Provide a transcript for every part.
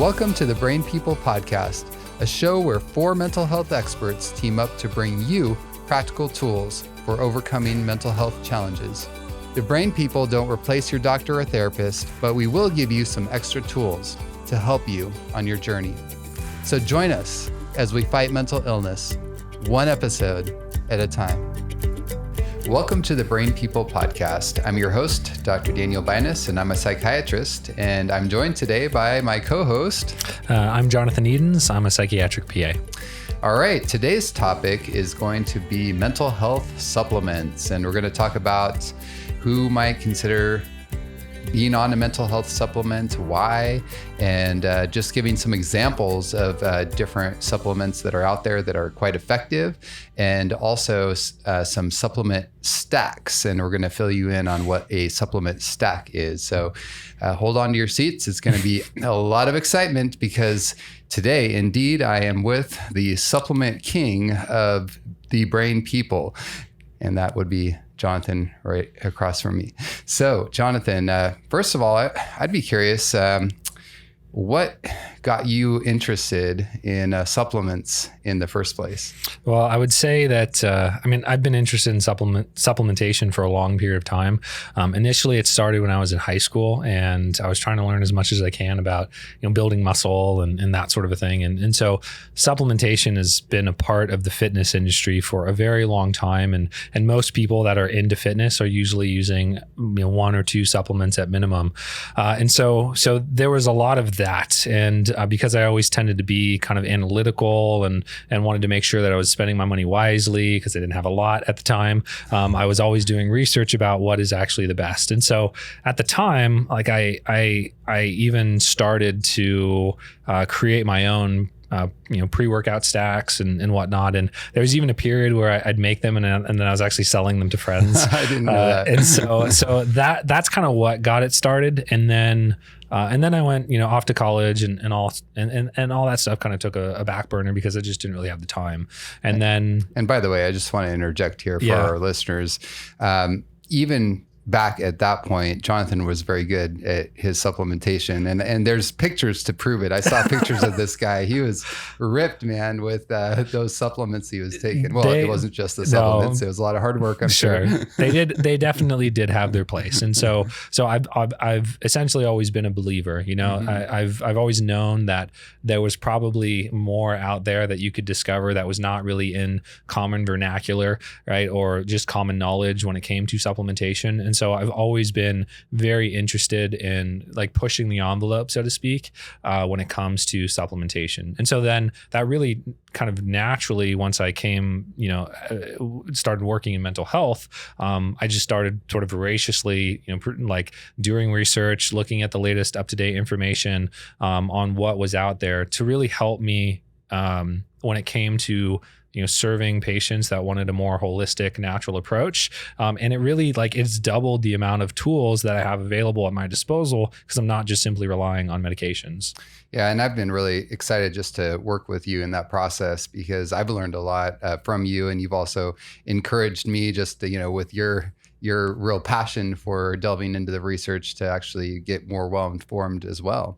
Welcome to the Brain People Podcast, a show where four mental health experts team up to bring you practical tools for overcoming mental health challenges. The Brain People don't replace your doctor or therapist, but we will give you some extra tools to help you on your journey. So join us as we fight mental illness, one episode at a time. Welcome to the Brain People Podcast. I'm your host, Dr. Daniel Binus, and I'm a psychiatrist, and I'm joined today by my co-host. I'm Jonathan Edens. I'm a psychiatric PA. All right, today's topic is going to be mental health supplements, and we're going to talk about who might consider being on a mental health supplement, why, and just giving some examples of different supplements that are out there that are quite effective, and also some supplement stacks. And we're going to fill you in on what a supplement stack is. So hold on to your seats. It's going to be a lot of excitement because today, indeed, I am with the supplement king of the Brain People, and that would be Jonathan right across from me. So Jonathan, first of all, I'd be curious, what got you interested in supplements in the first place? Well, I would say that, I've been interested in supplementation for a long period of time. Initially, it started when I was in high school, and I was trying to learn as much as I can about, building muscle and that sort of a thing. And so supplementation has been a part of the fitness industry for a very long time. And most people that are into fitness are usually using, one or two supplements at minimum. And so there was a lot of that. And because I always tended to be kind of analytical and wanted to make sure that I was spending my money wisely because I didn't have a lot at the time, I was always doing research about what is actually the best. And so at the time, like I even started to create my own pre-workout stacks and whatnot. And there was even a period where I'd make them and then I was actually selling them to friends. I didn't know that. And so that's kind of what got it started. And then I went, off to college and all that stuff kind of took a back burner because I just didn't really have the time. And by the way, I just want to interject here for our listeners. Even back at that point, Jonathan was very good at his supplementation, and there's pictures to prove it. I saw pictures of this guy. He was ripped, man, with those supplements he was taking. Well, it wasn't just the supplements; it was a lot of hard work. I'm sure. They definitely did have their place, and so I've essentially always been a believer. I've always known that there was probably more out there that you could discover that was not really in common vernacular, right, or just common knowledge when it came to supplementation. And so I've always been very interested in like pushing the envelope, so to speak, when it comes to supplementation. And so then that really kind of naturally, once I came, started working in mental health, I just started sort of voraciously, like doing research, looking at the latest up-to-date information on what was out there to really help me when it came to serving patients that wanted a more holistic, natural approach. And it really it's doubled the amount of tools that I have available at my disposal because I'm not just simply relying on medications. Yeah, and I've been really excited just to work with you in that process because I've learned a lot from you, and you've also encouraged me just to, with your real passion for delving into the research to actually get more well-informed as well.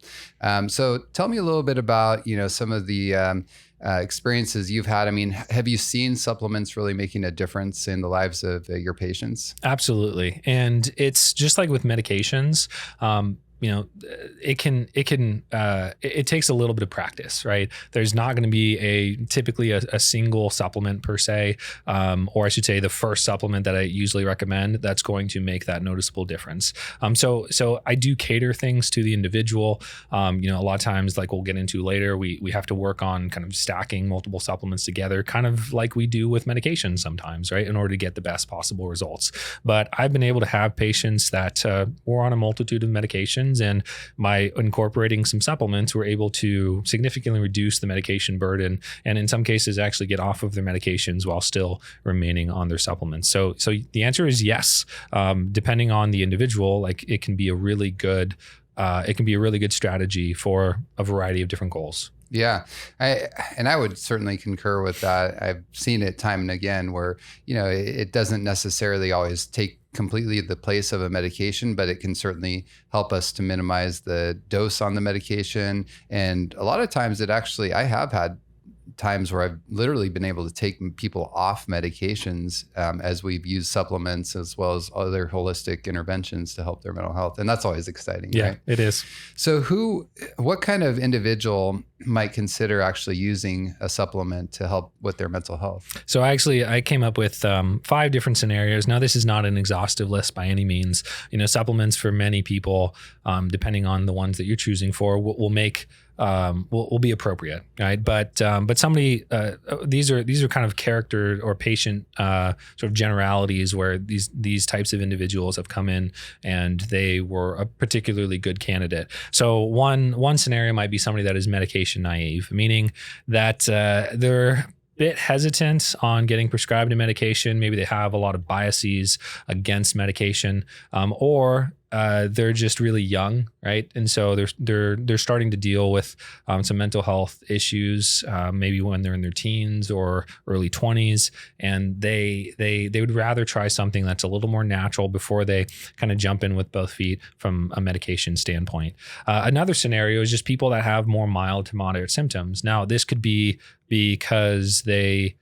So tell me a little bit about, some of the experiences you've had. I mean, have you seen supplements really making a difference in the lives of your patients? Absolutely. And it's just like with medications, it takes a little bit of practice, right? There's not going to be typically a single supplement per se, or I should say the first supplement that I usually recommend that's going to make that noticeable difference. So I do cater things to the individual. A lot of times, like we'll get into later, we have to work on kind of stacking multiple supplements together, kind of like we do with medication sometimes, right? In order to get the best possible results. But I've been able to have patients that were on a multitude of medications, and by incorporating some supplements, we're able to significantly reduce the medication burden, and in some cases actually get off of their medications while still remaining on their supplements. So the answer is yes. Depending on the individual, it can be a really good strategy for a variety of different goals. Yeah. I would certainly concur with that. I've seen it time and again where, it doesn't necessarily always take completely the place of a medication, but it can certainly help us to minimize the dose on the medication. And a lot of times I have had times where I've literally been able to take people off medications as we've used supplements as well as other holistic interventions to help their mental health. And that's always exciting. Yeah, right? It is. So what kind of individual might consider actually using a supplement to help with their mental health? So I came up with 5 different scenarios. Now, this is not an exhaustive list by any means. Supplements for many people, depending on the ones that you're choosing for, will make will be appropriate, right? But somebody these are kind of character or patient sort of generalities where these types of individuals have come in and they were a particularly good candidate. So one scenario might be somebody that is medication naive, meaning that they're bit hesitant on getting prescribed a medication. Maybe they have a lot of biases against medication, or they're just really young, right? And so they're starting to deal with some mental health issues, maybe when they're in their teens or early 20s, and they would rather try something that's a little more natural before they kind of jump in with both feet from a medication standpoint. Another scenario is just people that have more mild to moderate symptoms. Now, this could be because they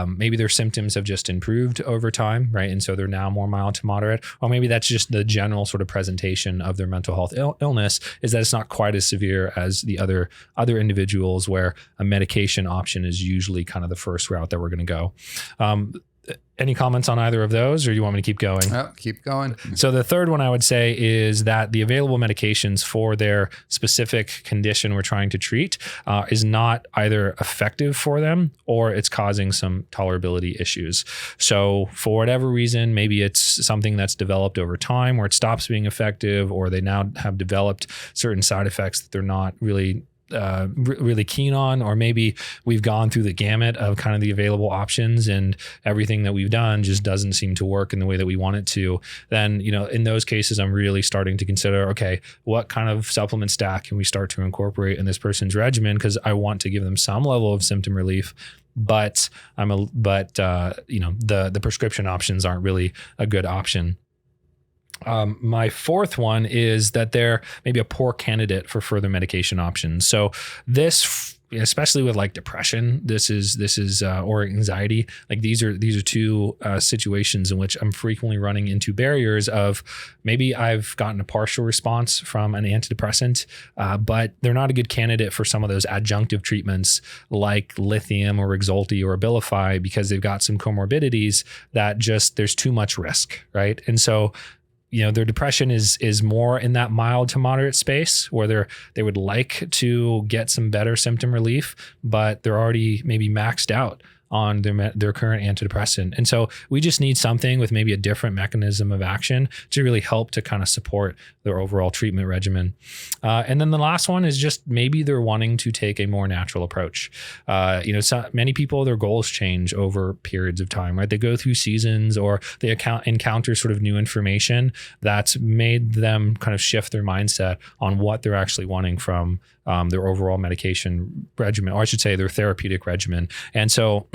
maybe their symptoms have just improved over time, right? And so they're now more mild to moderate, or maybe that's just the general sort of presentation of their mental health illness is that it's not quite as severe as the other individuals where a medication option is usually kind of the first route that we're going to go. Any comments on either of those, or do you want me to keep going? Oh, keep going. So the third one I would say is that the available medications for their specific condition we're trying to treat is not either effective for them or it's causing some tolerability issues. So for whatever reason, maybe it's something that's developed over time where it stops being effective, or they now have developed certain side effects that they're not really keen on, or maybe we've gone through the gamut of kind of the available options and everything that we've done just doesn't seem to work in the way that we want it to. Then, in those cases, I'm really starting to consider, okay, what kind of supplement stack can we start to incorporate in this person's regimen? Because I want to give them some level of symptom relief, but the prescription options aren't really a good option. My fourth one is that they're maybe a poor candidate for further medication options. So this, especially with like depression, this is or anxiety, like these are two situations in which I'm frequently running into barriers of maybe I've gotten a partial response from an antidepressant, but they're not a good candidate for some of those adjunctive treatments like lithium or Rexulti or Abilify because they've got some comorbidities that just there's too much risk, right? And so their depression is more in that mild to moderate space where they would like to get some better symptom relief, but they're already maybe maxed out on their current antidepressant. And so we just need something with maybe a different mechanism of action to really help to kind of support their overall treatment regimen. And then the last one is just maybe they're wanting to take a more natural approach. So many people, their goals change over periods of time, right? They go through seasons or they encounter sort of new information that's made them kind of shift their mindset on what they're actually wanting from their overall medication regimen, or I should say their therapeutic regimen. And so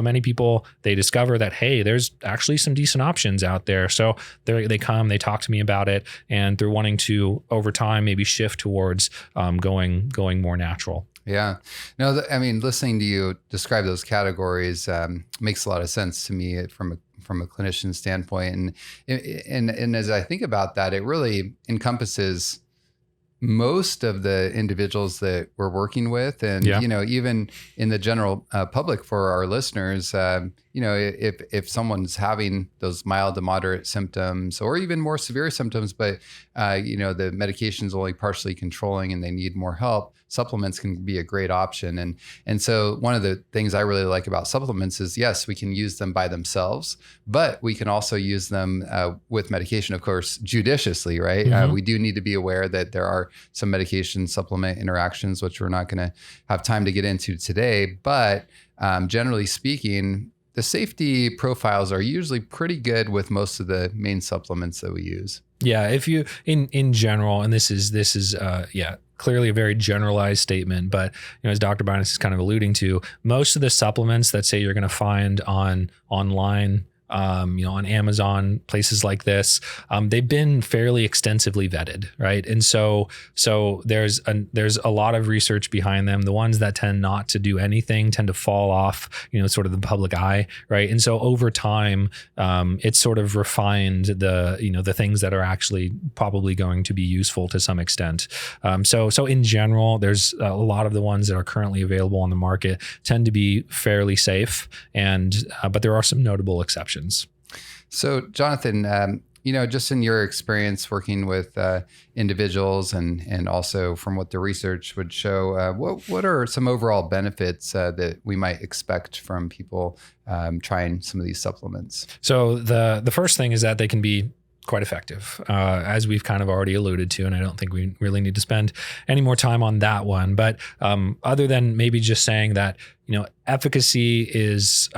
many people, they discover that, hey, there's actually some decent options out there. So they come, they talk to me about it, and they're wanting to, over time, maybe shift towards going more natural. Yeah. No, listening to you describe those categories makes a lot of sense to me from a clinician standpoint. And as I think about that, it really encompasses most of the individuals that we're working with. And, even in the general public for our listeners, if someone's having those mild to moderate symptoms or even more severe symptoms, but, the medication's only partially controlling and they need more help, supplements can be a great option. And so one of the things I really like about supplements is, yes, we can use them by themselves, but we can also use them with medication, of course, judiciously, right? Mm-hmm. We do need to be aware that there are some medication supplement interactions, which we're not going to have time to get into today. But generally speaking, the safety profiles are usually pretty good with most of the main supplements that we use. Yeah, if you in general, and this is clearly a very generalized statement, but as Dr. Binus is kind of alluding to, most of the supplements that say you're going to find online on Amazon, places like this, they've been fairly extensively vetted, right? And so there's a lot of research behind them. The ones that tend not to do anything tend to fall off, sort of the public eye, right? And so over time, it's sort of refined the things that are actually probably going to be useful to some extent. So in general, there's a lot of the ones that are currently available on the market tend to be fairly safe, but there are some notable exceptions. So Jonathan, just in your experience working with individuals and also from what the research would show, what are some overall benefits that we might expect from people trying some of these supplements? So the first thing is that they can be quite effective, as we've kind of already alluded to, and I don't think we really need to spend any more time on that one. But other than maybe just saying that, efficacy is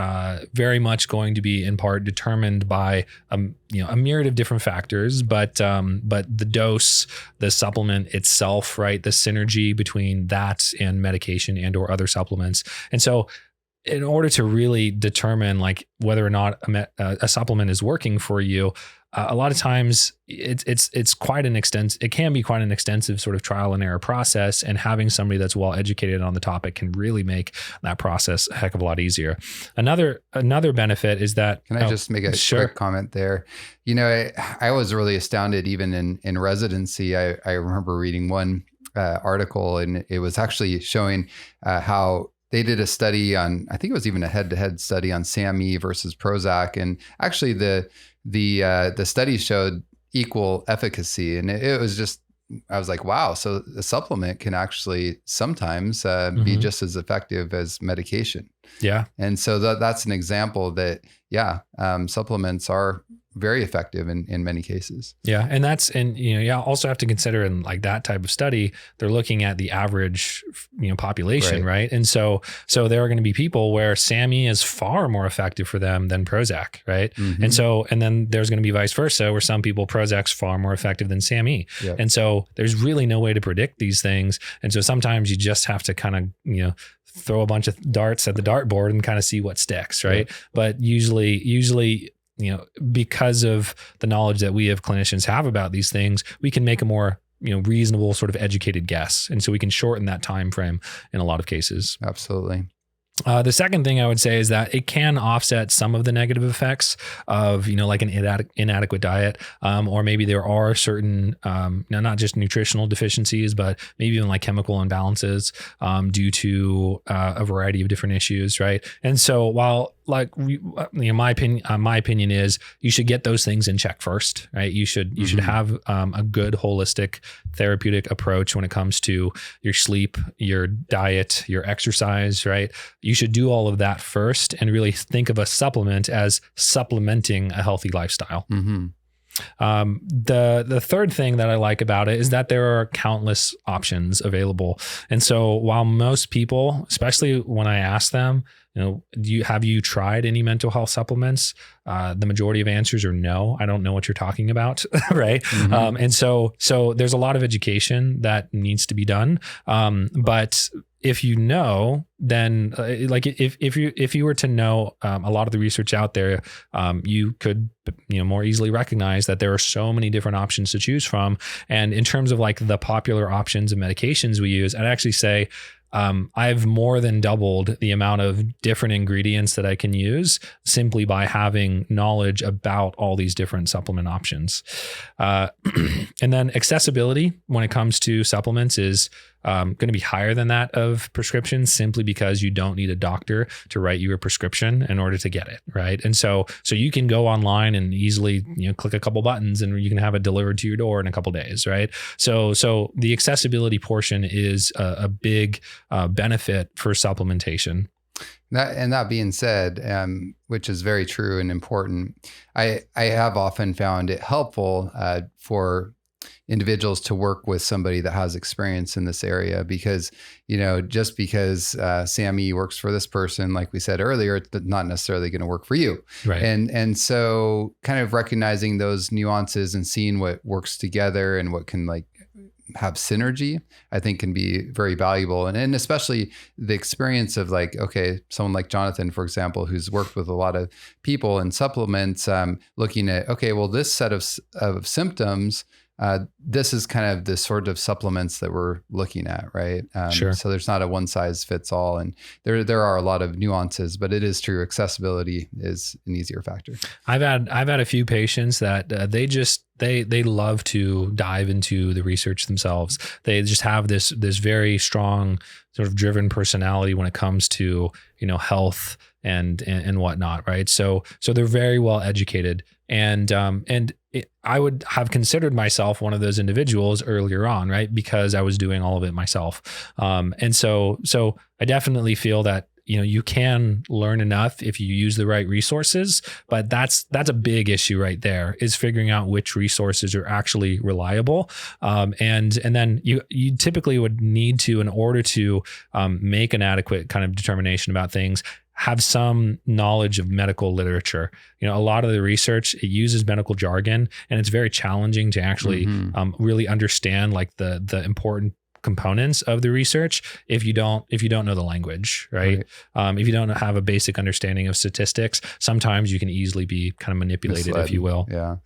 very much going to be in part determined by a myriad of different factors, but the dose, the supplement itself, right, the synergy between that and medication and or other supplements, and so. In order to really determine like whether or not a supplement is working for you, a lot of times it's quite an it can be quite an extensive sort of trial and error process, and having somebody that's well educated on the topic can really make that process a heck of a lot easier. Another benefit is that. Can I just make a quick comment there? I was really astounded even in residency. I remember reading one article, and it was actually showing how they did a study on, I think it was even a head-to-head study on SAMe versus Prozac, and actually the study showed equal efficacy, and it was just, I was like, wow, so a supplement can actually sometimes be just as effective as medication. Yeah, and so that's an example that supplements are very effective in many cases. Yeah. And you also have to consider in like that type of study, they're looking at the average, population, right? And so there are going to be people where SAMe is far more effective for them than Prozac, right? Mm-hmm. And then there's going to be vice versa, where some people Prozac's far more effective than SAMe. Yep. And so there's really no way to predict these things. And so sometimes you just have to kind of, throw a bunch of darts at the dartboard and kind of see what sticks, right? Yep. But usually, because of the knowledge that we as clinicians have about these things, we can make a more, reasonable sort of educated guess. And so we can shorten that time frame in a lot of cases. Absolutely. The second thing I would say is that it can offset some of the negative effects of, like an inadequate diet, or maybe there are certain, not just nutritional deficiencies, but maybe even like chemical imbalances due to a variety of different issues, right? And so while my opinion is you should get those things in check first, right? You should have a good holistic therapeutic approach when it comes to your sleep, your diet, your exercise, right? You should do all of that first and really think of a supplement as supplementing a healthy lifestyle. Mm-hmm. The third thing that I like about it is that there are countless options available. And so while most people, especially when I ask them, have you tried any mental health supplements? The majority of answers are no. I don't know what you're talking about, right? Mm-hmm. And so there's a lot of education that needs to be done. But if you know, then if you were to know a lot of the research out there, you could more easily recognize that there are so many different options to choose from. And in terms of like the popular options of medications we use, I'd actually say I've more than doubled the amount of different ingredients that I can use simply by having knowledge about all these different supplement options. And then accessibility when it comes to supplements is going to be higher than that of prescriptions, simply because you don't need a doctor to write you a prescription in order to get it, right? And so you can go online and easily click a couple buttons and you can have it delivered to your door in a couple days, right? So the accessibility portion is a big benefit for supplementation. That being said, which is very true and important, I have often found it helpful for individuals to work with somebody that has experience in this area, because, just because SAMe works for this person, like we said earlier, it's not necessarily going to work for you. Right. And so kind of recognizing those nuances and seeing what works together and what can have synergy, I think can be very valuable. And especially the experience of like, okay, someone like Jonathan, for example, who's worked with a lot of people in supplements, looking at, okay, well, this set of symptoms, this is kind of the sort of supplements that we're looking at, right? Sure. So there's not a one size fits all, and there are a lot of nuances, but it is true. Accessibility is an easier factor. I've had a few patients that they love to dive into the research themselves. They just have this very strong sort of driven personality when it comes to, health and whatnot, right? So they're very well educated, and I would have considered myself one of those individuals earlier on, right? Because I was doing all of it myself. And so I definitely feel that, you can learn enough if you use the right resources, but that's a big issue right there, is figuring out which resources are actually reliable. And then you typically would need to, in order to make an adequate kind of determination about things, have some knowledge of medical literature. A lot of the research, it uses medical jargon, and it's very challenging to actually really understand like the important components of the research if you don't know the language, right? If you don't have a basic understanding of statistics, sometimes you can easily be kind of manipulated, if you will. Yeah.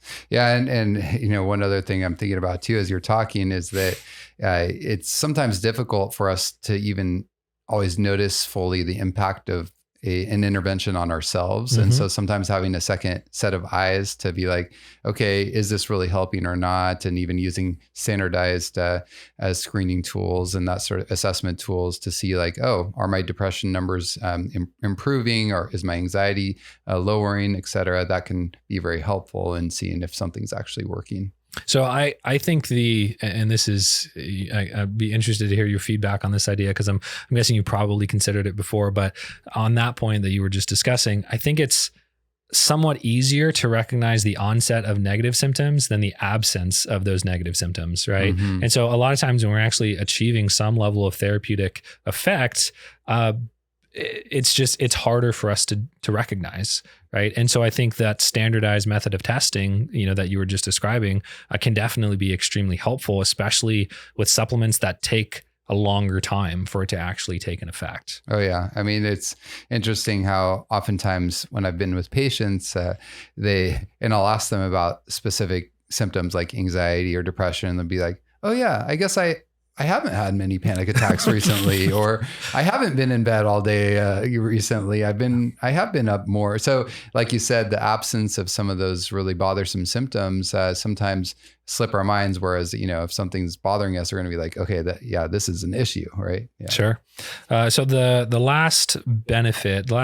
And one other thing I'm thinking about too, as you're talking, is that it's sometimes difficult for us to even always notice fully the impact of an intervention on ourselves. And so sometimes having a second set of eyes to be like, okay, is this really helping or not? And even using standardized screening tools and that sort of assessment tools to see like, oh, are my depression numbers improving, or is my anxiety lowering, et cetera? That can be very helpful in seeing if something's actually working. So I think and this is, I'd be interested to hear your feedback on this idea, because I'm guessing you probably considered it before, but on that point that you were just discussing, I think it's somewhat easier to recognize the onset of negative symptoms than the absence of those negative symptoms, right? And so a lot of times when we're actually achieving some level of therapeutic effect, it's harder for us to recognize, right? And so I think that standardized method of testing, that you were just describing, can definitely be extremely helpful, especially with supplements that take a longer time for it to actually take an effect. Oh yeah. I mean, it's interesting how oftentimes when I've been with patients, I'll ask them about specific symptoms like anxiety or depression, and they'll be like, oh yeah, I guess I haven't had many panic attacks recently, or I haven't been in bed all day recently. I have been up more. So like you said, the absence of some of those really bothersome symptoms sometimes slip our minds. Whereas, if something's bothering us, we're going to be like, okay, this is an issue, right? Yeah. Sure. So the last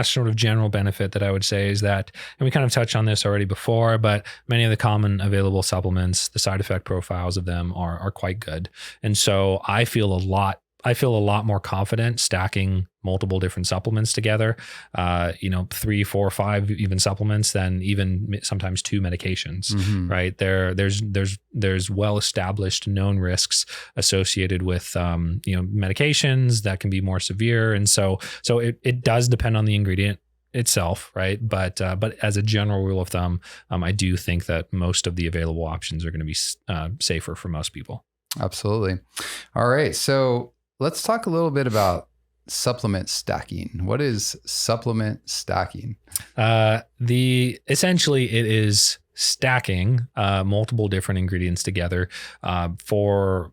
sort of general benefit that I would say is that, and we kind of touched on this already before, but many of the common available supplements, the side effect profiles of them are quite good. And so I feel a lot more confident stacking multiple different supplements together, 3, 4, 5 even supplements than even sometimes 2 medications, right? There's well-established known risks associated with, medications that can be more severe. And so it does depend on the ingredient itself, right? But as a general rule of thumb, I do think that most of the available options are going to be safer for most people. Absolutely. All right. So let's talk a little bit about supplement stacking. What is supplement stacking? Essentially it is stacking multiple different ingredients together for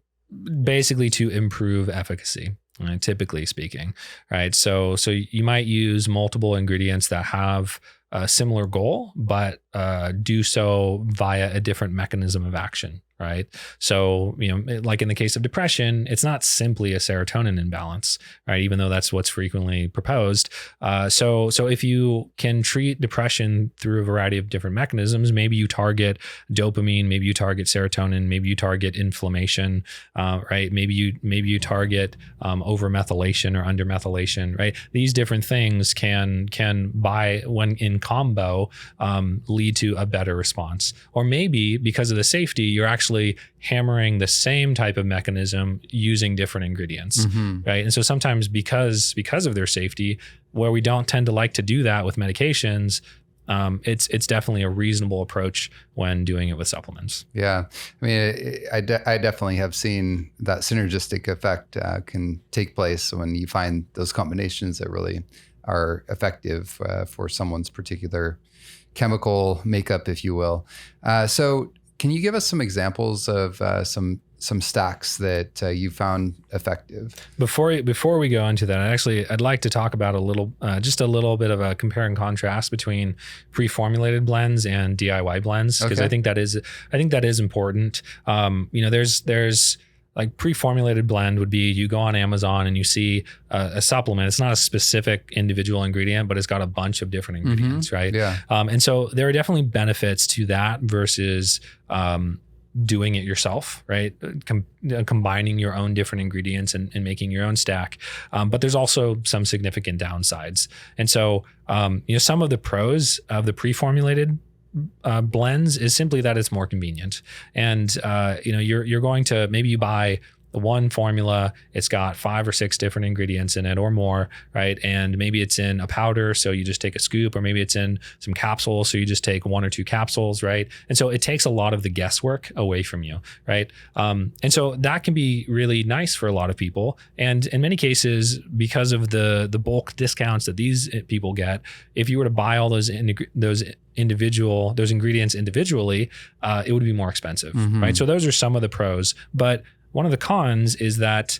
basically to improve efficacy. Typically speaking, right? So you might use multiple ingredients that have a similar goal, but do so via a different mechanism of action, right? So, like in the case of depression, it's not simply a serotonin imbalance, right? Even though that's what's frequently proposed. So if you can treat depression through a variety of different mechanisms, maybe you target dopamine, maybe you target serotonin, maybe you target inflammation, right? Maybe you target overmethylation or undermethylation, right? These different things can when in combo, lead to a better response. Or maybe because of the safety, you're actually hammering the same type of mechanism using different ingredients, right? And so sometimes because of their safety, where we don't tend to like to do that with medications, it's definitely a reasonable approach when doing it with supplements. Yeah. I mean, I definitely have seen that synergistic effect can take place when you find those combinations that really are effective for someone's particular chemical makeup, if you will. So can you give us some examples of some stacks that you found effective? Before we go into that, I'd like to talk about just a little bit of a compare and contrast between pre-formulated blends and DIY blends, because I think that is important. There's like pre-formulated blend would be, you go on Amazon and you see a supplement. It's not a specific individual ingredient, but it's got a bunch of different ingredients, right? Yeah. And so there are definitely benefits to that versus doing it yourself, right? Combining your own different ingredients and making your own stack. But there's also some significant downsides. And so, some of the pros of the pre-formulated blends is simply that it's more convenient. And, you're going to, maybe you buy one formula, it's got 5 or 6 different ingredients in it or more, right? And maybe it's in a powder, so you just take a scoop, or maybe it's in some capsules, so you just take 1 or 2 capsules, right? And so it takes a lot of the guesswork away from you, right? And so that can be really nice for a lot of people. And in many cases, because of the bulk discounts that these people get, if you were to buy all those ingredients individually, it would be more expensive, right? So those are some of the pros, but one of the cons is that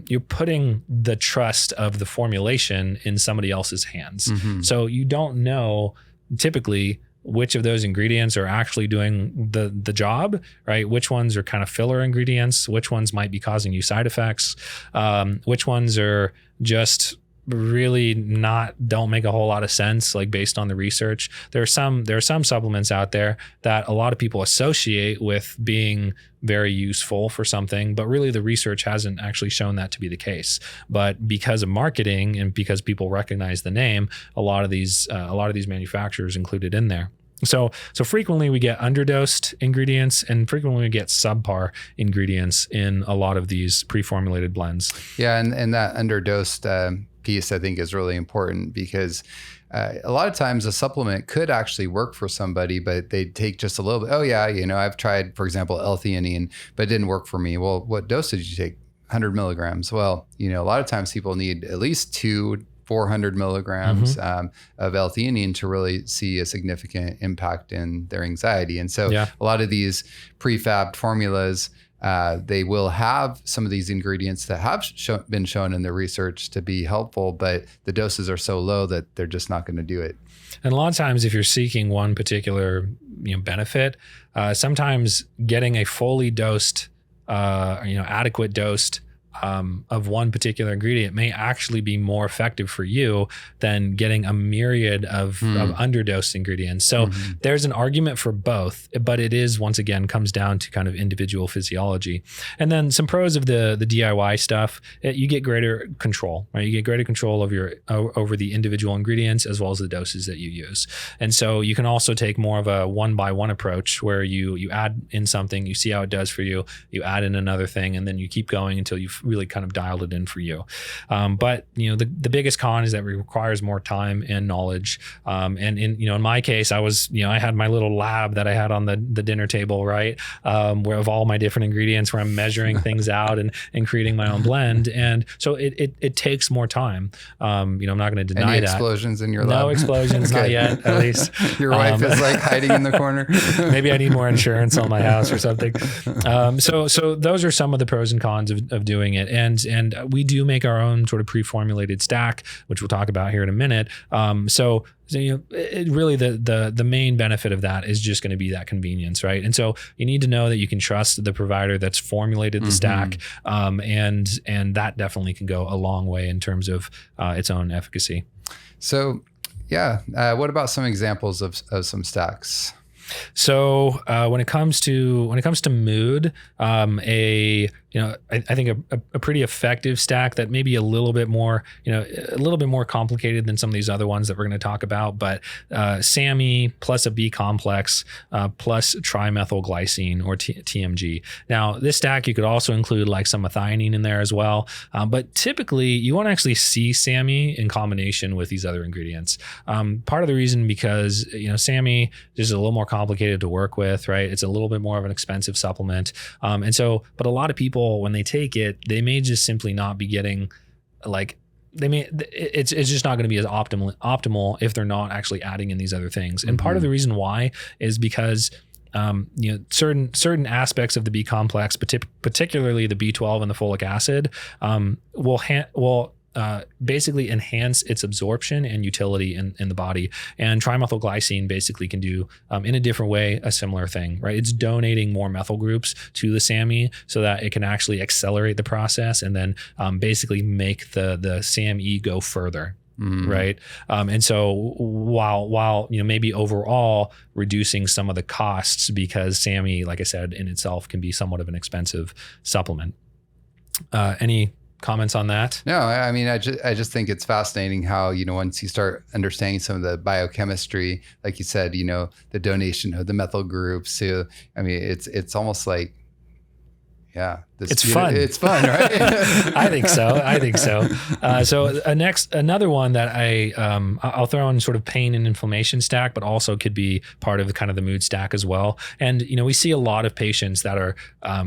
you're putting the trust of the formulation in somebody else's hands. So you don't know typically which of those ingredients are actually doing the job, right? Which ones are kind of filler ingredients, which ones might be causing you side effects, which ones are just really don't make a whole lot of sense, like based on the research. There are some supplements out there that a lot of people associate with being very useful for something, but really the research hasn't actually shown that to be the case. But because of marketing and because people recognize the name, a lot of these manufacturers include it in there. So frequently we get underdosed ingredients, and frequently we get subpar ingredients in a lot of these pre-formulated blends. Yeah, and that underdosed piece, I think, is really important, because a lot of times a supplement could actually work for somebody, but they take just a little bit. Oh yeah, I've tried, for example, L-theanine, but it didn't work for me. Well, what dosage did you take? 100 milligrams. Well, a lot of times people need at least 400 milligrams of L-theanine to really see a significant impact in their anxiety. And so a lot of these prefabbed formulas, they will have some of these ingredients that have been shown in the research to be helpful, but the doses are so low that they're just not going to do it. And a lot of times, if you're seeking one particular benefit, sometimes getting a fully dosed, adequate dosed of one particular ingredient may actually be more effective for you than getting a myriad of underdosed ingredients. So there's an argument for both, but it is, once again, comes down to kind of individual physiology. And then some pros of the DIY stuff, you get greater control, right? You get greater control of over the individual ingredients as well as the doses that you use. And so you can also take more of a 1-by-1 approach, where you add in something, you see how it does for you, you add in another thing, and then you keep going until you've really kind of dialed it in for you. But the biggest con is that it requires more time and knowledge. And in my case, I had my little lab that I had on the dinner table, right? Where of all my different ingredients, where I'm measuring things out and creating my own blend. And so it takes more time. I'm not going to deny that. Any explosions in your lab? No explosions, not yet, at least. Your wife is like hiding in the corner. Maybe I need more insurance on my house or something. So those are some of the pros and cons of doing it. And we do make our own sort of pre-formulated stack, which we'll talk about here in a minute. So really the main benefit of that is just going to be that convenience, right? And so you need to know that you can trust the provider that's formulated the stack, and that definitely can go a long way in terms of its own efficacy. So, what about some examples of some stacks? So when it comes to mood, I think a pretty effective stack that may be a little bit more complicated than some of these other ones that we're going to talk about, but SAMe plus a B complex plus trimethylglycine or TMG. Now this stack you could also include like some methionine in there as well, but typically you want to actually see SAMe in combination with these other ingredients. Part of the reason because SAMe is a little more complicated to work with, right? It's a little bit more of an expensive supplement, but a lot of people, when they take it, they may just simply not be getting it's just not going to be as optimal if they're not actually adding in these other things. And part of the reason why is because certain aspects of the B complex, particularly the B12 and the folic acid, will basically enhance its absorption and utility in the body. And trimethylglycine basically can do, in a different way, a similar thing, right? It's donating more methyl groups to the SAMe so that it can actually accelerate the process and then basically make the SAMe go further. Right. And so while maybe overall reducing some of the costs, because SAMe, like I said, in itself can be somewhat of an expensive supplement. Any comments on that? No, I mean, I just think it's fascinating how, once you start understanding some of the biochemistry, like you said, the donation of the methyl groups. So, I mean, it's almost like, yeah, it's fun. It's fun, right? I think so. So another one that I'll throw in sort of pain and inflammation stack, but also could be part of kind of the mood stack as well. And we see a lot of patients that are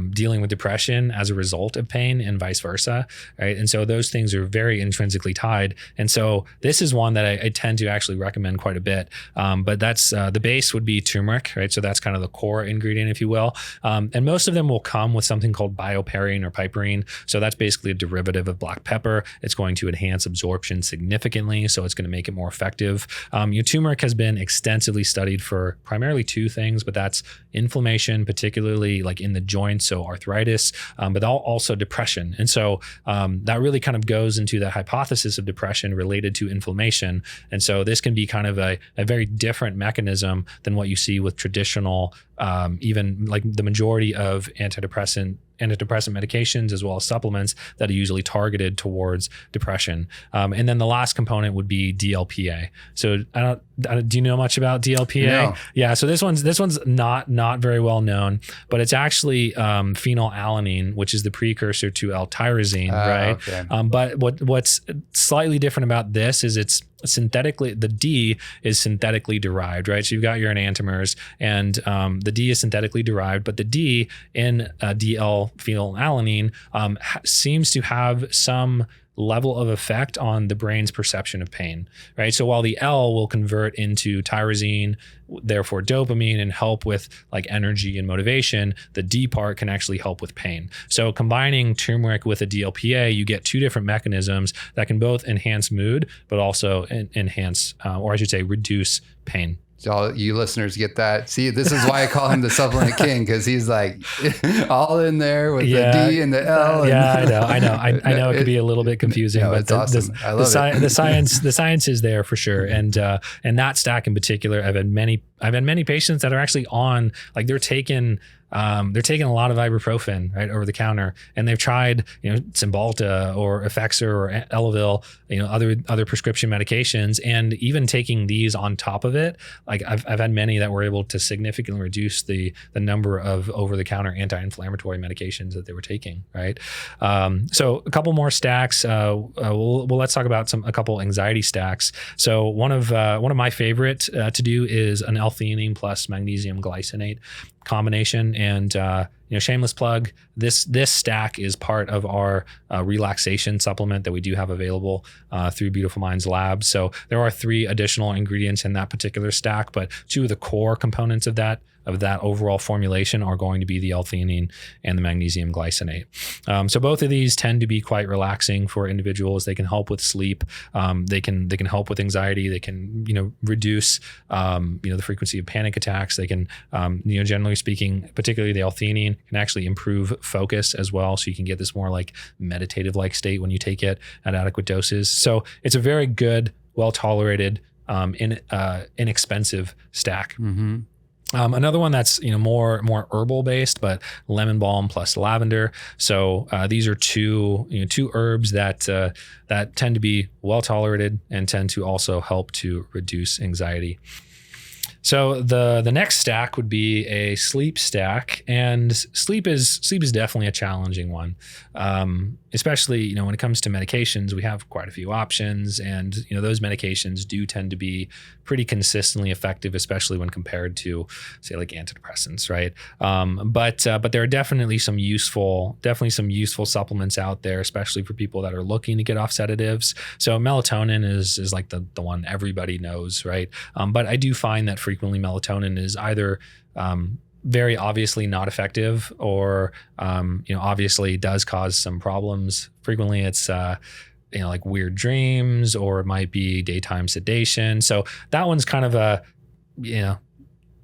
dealing with depression as a result of pain and vice versa, right? And so those things are very intrinsically tied. And so this is one that I tend to actually recommend quite a bit. But that's the base would be turmeric, right? So that's kind of the core ingredient, if you will. And most of them will come with something called bioperine or piperine. So that's basically a derivative of black pepper. It's going to enhance absorption significantly, so it's going to make it more effective. Turmeric has been extensively studied for primarily two things, but that's inflammation, particularly like in the joints, so arthritis, but also depression. And so that really kind of goes into the hypothesis of depression related to inflammation. And so this can be kind of a very different mechanism than what you see with traditional, even like the majority of antidepressant medications as well as supplements that are usually targeted towards depression. And then the last component would be DLPA. So do you know much about DLPA? No. Yeah. So this one's not very well known, but it's actually phenylalanine, which is the precursor to L-tyrosine, right? Okay. But what's slightly different about this is it's the D is synthetically derived, right? So you've got your enantiomers and the D is synthetically derived, but the D in DL phenylalanine seems to have some level of effect on the brain's perception of pain, right? So while the L will convert into tyrosine, therefore dopamine, and help with like energy and motivation, the D part can actually help with pain. So combining turmeric with a DLPA, you get two different mechanisms that can both enhance mood, but also enhance, or I should say, reduce pain. So all you listeners get that. See, this is why I call him the supplement king, because he's like all in there with the D and the L. I know it could be a little bit confusing, but it's awesome. I love it. The science is there for sure. And that stack in particular, I've had many patients that are actually on, like they're taking a lot of ibuprofen right over the counter, and they've tried Cymbalta or Effexor or Elavil, other prescription medications, and even taking these on top of it, like I've had many that were able to significantly reduce the number of over the counter anti-inflammatory medications that they were taking, right? So a couple more stacks. Let's talk about a couple anxiety stacks. So one of my favorite to do is an L-theanine plus magnesium glycinate combination. And shameless plug, this stack is part of our relaxation supplement that we do have available through Beautiful Minds Labs. So there are 3 additional ingredients in that particular stack, but 2 of the core components of that overall formulation are going to be the L-theanine and the magnesium glycinate. So both of these tend to be quite relaxing for individuals. They can help with sleep. They can help with anxiety. They can reduce the frequency of panic attacks. They can generally speaking, particularly the L-theanine, can actually improve focus as well. So you can get this more like meditative like state when you take it at adequate doses. So it's a very good, well tolerated, inexpensive stack. Mm-hmm. Another one that's more herbal based, but lemon balm plus lavender. So these are two herbs that tend to be well tolerated and tend to also help to reduce anxiety. So the next stack would be a sleep stack, and sleep is definitely a challenging one, especially when it comes to medications. We have quite a few options, and those medications do tend to be pretty consistently effective, especially when compared to say like antidepressants, right? But there are definitely some useful supplements out there, especially for people that are looking to get off sedatives. So melatonin is like the one everybody knows, right? But I do find that frequently melatonin is either very obviously not effective, or obviously does cause some problems. Frequently it's like weird dreams, or it might be daytime sedation. So that one's kind of a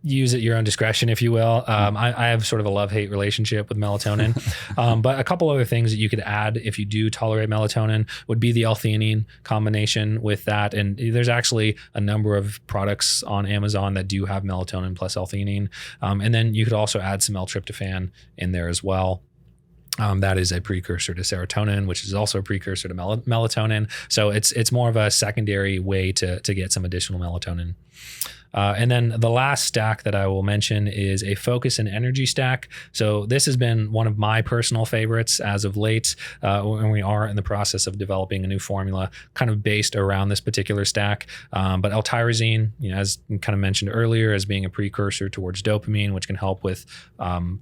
use at your own discretion, if you will. I have sort of a love-hate relationship with melatonin. But a couple other things that you could add if you do tolerate melatonin would be the L-theanine combination with that. And there's actually a number of products on Amazon that do have melatonin plus L-theanine. And then you could also add some L-tryptophan in there as well. That is a precursor to serotonin, which is also a precursor to melatonin. So it's more of a secondary way to get some additional melatonin. And then the last stack that I will mention is a focus and energy stack. So this has been one of my personal favorites as of late, when we are in the process of developing a new formula kind of based around this particular stack. But L-tyrosine, as kind of mentioned earlier, as being a precursor towards dopamine, which can help with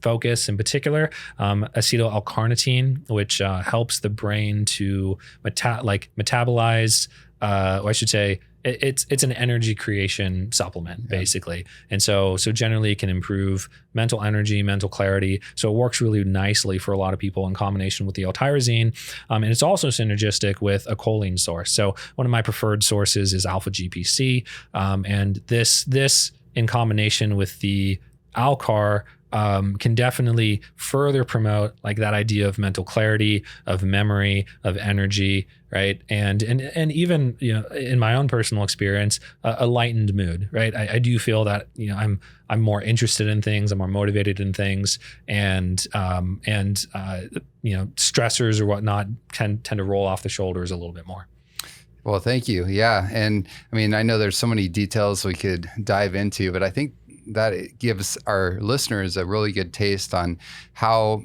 focus in particular. Acetyl L-carnitine, which helps the brain to metabolize, or I should say, it's an energy creation supplement, basically. And so generally it can improve mental energy, mental clarity. So it works really nicely for a lot of people in combination with the L-tyrosine. And it's also synergistic with a choline source. So one of my preferred sources is alpha GPC. And this in combination with the Alcar can definitely further promote like that idea of mental clarity, of memory, of energy, right? And even in my own personal experience, a lightened mood, right? I do feel that I'm more interested in things, I'm more motivated in things, and stressors or whatnot tend to roll off the shoulders a little bit more. Well, thank you. Yeah, and I mean, I know there's so many details we could dive into, but I think that it gives our listeners a really good taste on how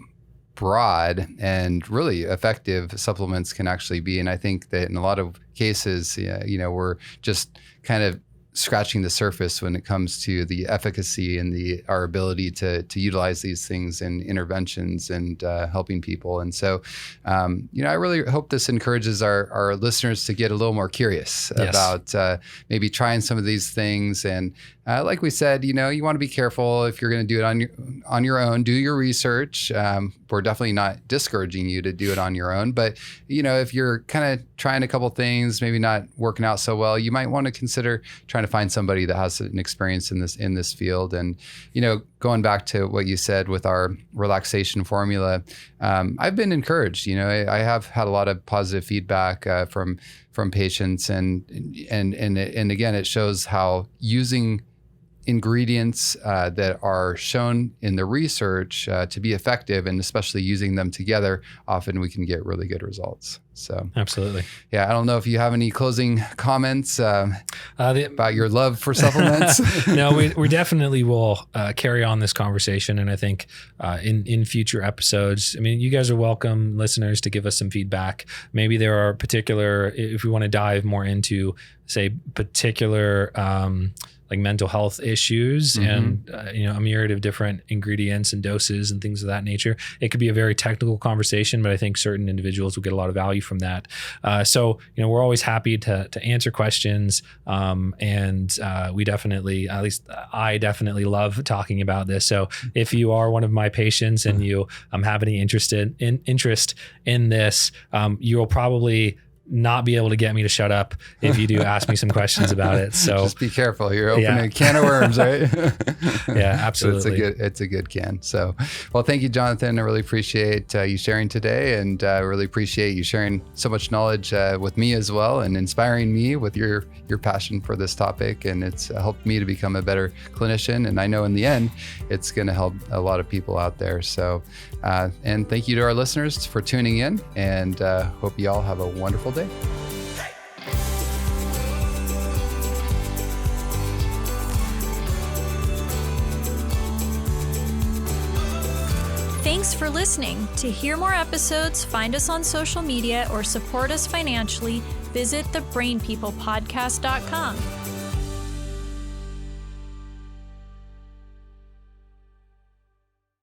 broad and really effective supplements can actually be. And I think that in a lot of cases, we're just kind of scratching the surface when it comes to the efficacy and our ability to utilize these things in interventions and helping people. And so, I really hope this encourages our listeners to get a little more curious about maybe trying some of these things. And like we said, you want to be careful if you're going to do it on your own. Do your research. We're definitely not discouraging you to do it on your own, but if you're kind of trying a couple things, maybe not working out so well, you might want to consider trying to find somebody that has an experience in this field. And going back to what you said with our relaxation formula, I've been encouraged. I have had a lot of positive feedback from patients, and again, it shows how using ingredients that are shown in the research to be effective, and especially using them together, often we can get really good results. So absolutely. Yeah. I don't know if you have any closing comments about your love for supplements. No, we definitely will carry on this conversation. And I think in future episodes, I mean, you guys are welcome, listeners, to give us some feedback. Maybe there are if we want to dive more into, say, particular like mental health issues and a myriad of different ingredients and doses and things of that nature. It could be a very technical conversation, but I think certain individuals will get a lot of value from that. So we're always happy to answer questions, and we definitely, at least I definitely love talking about this. So if you are one of my patients and you have any interest in this, you'll probably not be able to get me to shut up if you do ask me some questions about it. So just be careful. You're opening a can of worms, right? Yeah, absolutely. So it's a good can. So, well, thank you, Jonathan. I really appreciate you sharing today, and really appreciate you sharing so much knowledge with me as well, and inspiring me with your passion for this topic. And it's helped me to become a better clinician. And I know in the end, it's going to help a lot of people out there. So, and thank you to our listeners for tuning in, and hope you all have a wonderful day. Thanks for listening. To hear more episodes, find us on social media, or support us financially, visit thebrainpeoplepodcast.com.